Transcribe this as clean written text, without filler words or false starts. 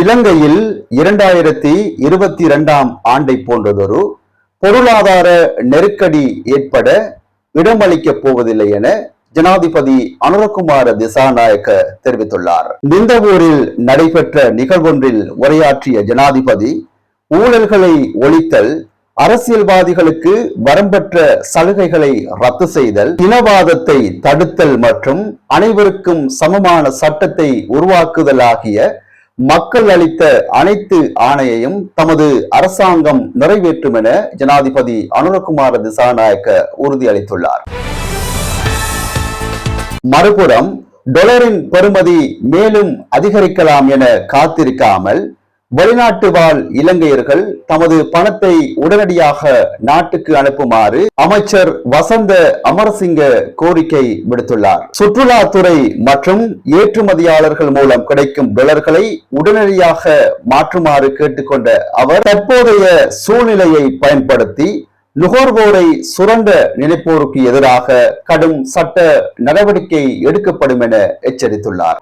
இலங்கையில் 2022ஆம் ஆண்டை போன்றதொரு பொருளாதார நெருக்கடி ஏற்பட இடமளிக்கப் போவதில்லை என ஜனாதிபதி அனுரகுமார திசாநாயக்க தெரிவித்துள்ளார். நிந்தவூரில் நடைபெற்ற நிகழ்வொன்றில் உரையாற்றிய ஜனாதிபதி ஊழல்களை ஒழித்தல், அரசியல்வாதிகளுக்கு வரம்பற்ற சலுகைகளை ரத்து செய்தல், இனவாதத்தை தடுத்தல் மற்றும் அனைவருக்கும் சமமான சட்டத்தை உருவாக்குதல் ஆகிய மக்கள் அளித்த அனைத்து ஆணையையும் தமது அரசாங்கம் நிறைவேற்றும் என ஜனாதிபதி அனுரகுமார திசாநாயக்க உறுதியளித்துள்ளார். மறுபுறம் டொலரின் பெறுமதி மேலும் அதிகரிக்கலாம் என காத்திருக்காமல் வெளிநாட்டு வாழ் இலங்கையர்கள் தமது பணத்தை உடனடியாக நாட்டுக்கு அனுப்புமாறு அமைச்சர் வசந்த அமரசிங்க கோரிக்கை விடுத்துள்ளார். சுற்றுலாத்துறை மற்றும் ஏற்றுமதியாளர்கள் மூலம் கிடைக்கும் டொலர்களை உடனடியாக மாற்றுமாறு கேட்டுக்கொண்ட அவர் தற்போதைய சூழ்நிலையை பயன்படுத்தி நுகர்வோரை சுரண்ட நினைப்போருக்கு எதிராக கடும் சட்ட நடவடிக்கை எடுக்கப்படும் என எச்சரித்துள்ளார்.